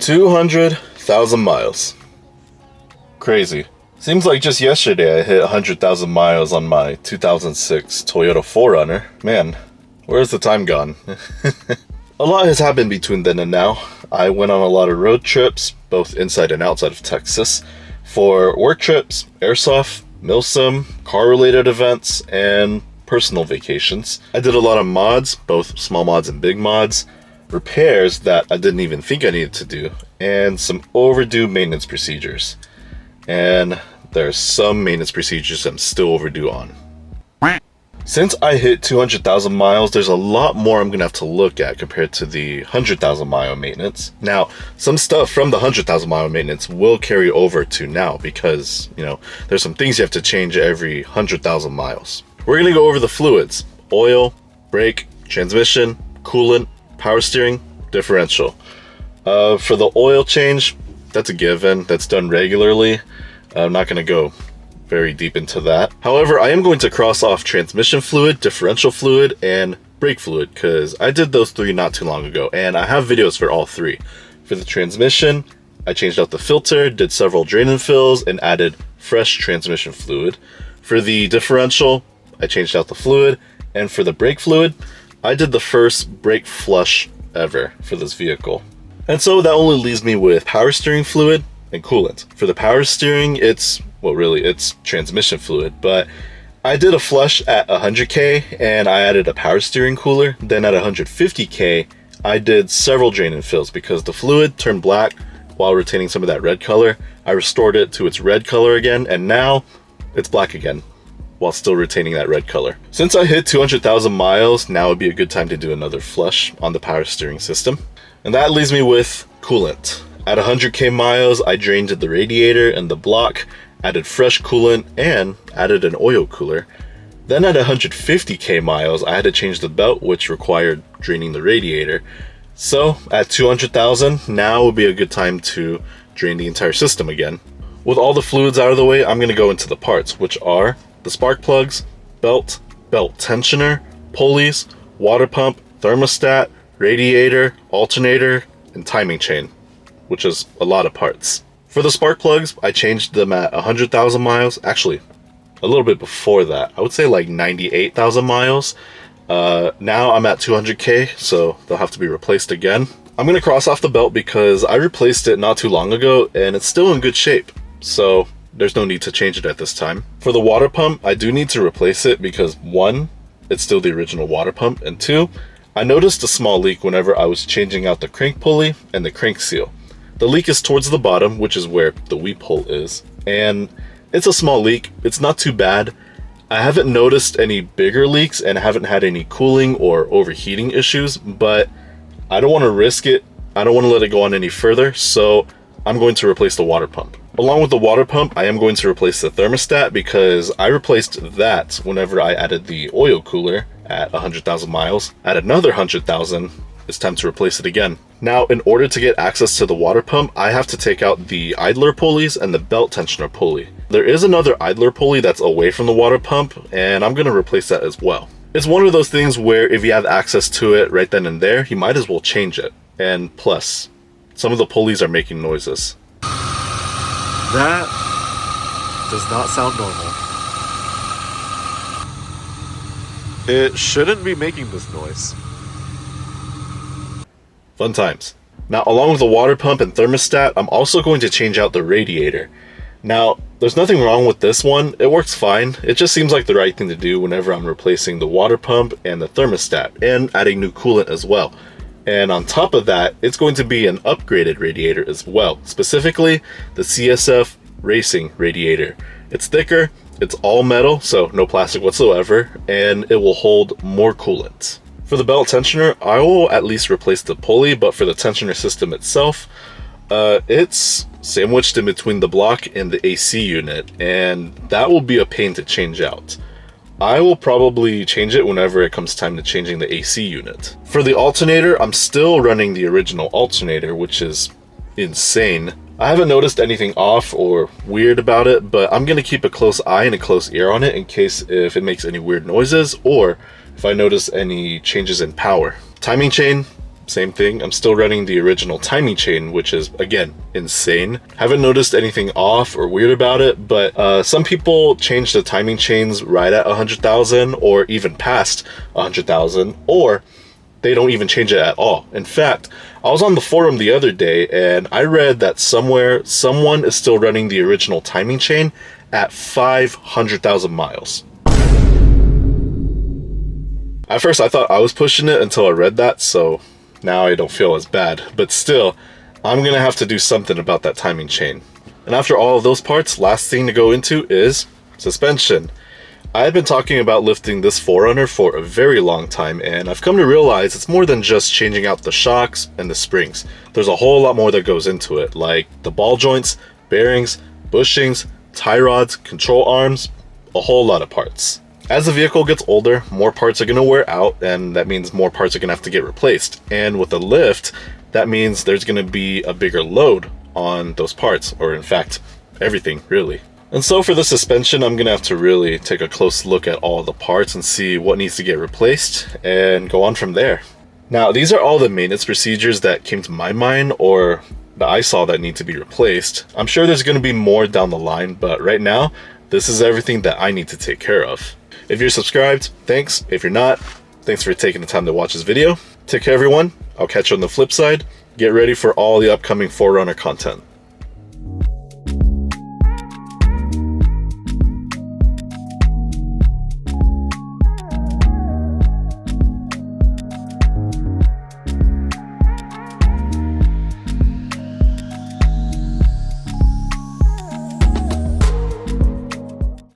200,000 miles. Crazy. Seems like just yesterday I hit 100,000 miles on my 2006 Toyota 4Runner. Man, where's the time gone? A lot has happened between then and now. I went on a lot of road trips, both inside and outside of Texas, for work trips, airsoft, milsim, car-related events, and personal vacations. I did a lot of mods, both small mods and big mods, repairs that I didn't even think I needed to do, and some overdue maintenance procedures. And there's some maintenance procedures I'm still overdue on. Since I hit 200,000 miles, there's a lot more I'm gonna have to look at compared to the 100,000 mile maintenance. Now, some stuff from the 100,000 mile maintenance will carry over to now because, there's some things you have to change every 100,000 miles. We're gonna go over the fluids: oil, brake, transmission, coolant, power steering, differential. For the oil change, that's a given, that's done regularly. I'm not gonna go very deep into that. However, I am going to cross off transmission fluid, differential fluid, and brake fluid because I did those three not too long ago, and I have videos for all three. For the transmission, I changed out the filter, did several drain and fills, and added fresh transmission fluid. For the differential, I changed out the fluid, and for the brake fluid, I did the first brake flush ever for this vehicle. And so that only leaves me with power steering fluid and coolant. For the power steering, it's transmission fluid, but I did a flush at 100K and I added a power steering cooler. Then at 150K, I did several drain and fills because the fluid turned black while retaining some of that red color. I restored it to its red color again, and now it's black again while still retaining that red color. Since I hit 200,000 miles, now would be a good time to do another flush on the power steering system. And that leaves me with coolant. At 100K miles, I drained the radiator and the block, added fresh coolant, and added an oil cooler. Then at 150K miles, I had to change the belt, which required draining the radiator. So at 200,000, now would be a good time to drain the entire system again. With all the fluids out of the way, I'm gonna go into the parts, which are the spark plugs, belt tensioner, pulleys, water pump, thermostat, radiator, alternator, and timing chain, which is a lot of parts. For the spark plugs, I changed them at 100,000 miles. Actually, a little bit before that. I would say like 98,000 miles. Now I'm at 200K, so they'll have to be replaced again. I'm going to cross off the belt because I replaced it not too long ago and it's still in good shape. So there's no need to change it at this time. For the water pump, I do need to replace it because 1, it's still the original water pump, and 2, I noticed a small leak whenever I was changing out the crank pulley and the crank seal. The leak is towards the bottom, which is where the weep hole is, and it's a small leak. It's not too bad. I haven't noticed any bigger leaks and haven't had any cooling or overheating issues, but I don't want to risk it. I don't want to let it go on any further, so I'm going to replace the water pump. Along with the water pump, I am going to replace the thermostat because I replaced that whenever I added the oil cooler at 100,000 miles. At another 100,000, it's time to replace it again. Now, in order to get access to the water pump, I have to take out the idler pulleys and the belt tensioner pulley. There is another idler pulley that's away from the water pump, and I'm going to replace that as well. It's one of those things where if you have access to it right then and there, you might as well change it. And plus, some of the pulleys are making noises. That does not sound normal. It shouldn't be making this noise. Fun times. Now, along with the water pump and thermostat, I'm also going to change out the radiator. Now, there's nothing wrong with this one. It works fine. It just seems like the right thing to do whenever I'm replacing the water pump and the thermostat and adding new coolant as well. And on top of that, it's going to be an upgraded radiator as well. Specifically, the CSF Racing radiator. It's thicker, it's all metal, so no plastic whatsoever, and it will hold more coolant. For the belt tensioner, I will at least replace the pulley, but for the tensioner system itself, it's sandwiched in between the block and the AC unit, and that will be a pain to change out. I will probably change it whenever it comes time to changing the AC unit. For the alternator, I'm still running the original alternator, which is insane. I haven't noticed anything off or weird about it, but I'm gonna keep a close eye and a close ear on it in case if it makes any weird noises or if I notice any changes in power. Timing chain, same thing. I'm still running the original timing chain, which is, again, insane. Haven't noticed anything off or weird about it, but some people change the timing chains right at 100,000 or even past 100,000, or they don't even change it at all. In fact, I was on the forum the other day and I read that somewhere someone is still running the original timing chain at 500,000 miles. At first I thought I was pushing it until I read that, so now I don't feel as bad. But still, I'm gonna have to do something about that timing chain. And after all of those parts, last thing to go into is suspension. I've been talking about lifting this 4Runner for a very long time, and I've come to realize it's more than just changing out the shocks and the springs. There's a whole lot more that goes into it, like the ball joints, bearings, bushings, tie rods, control arms, a whole lot of parts. As the vehicle gets older, more parts are going to wear out, and that means more parts are going to have to get replaced. And with a lift, that means there's going to be a bigger load on those parts, or in fact, everything really. And so for the suspension, I'm going to have to really take a close look at all the parts and see what needs to get replaced and go on from there. Now, these are all the maintenance procedures that came to my mind or that I saw that need to be replaced. I'm sure there's going to be more down the line, but right now, this is everything that I need to take care of. If you're subscribed, thanks. If you're not, thanks for taking the time to watch this video. Take care, everyone. I'll catch you on the flip side. Get ready for all the upcoming 4Runner content.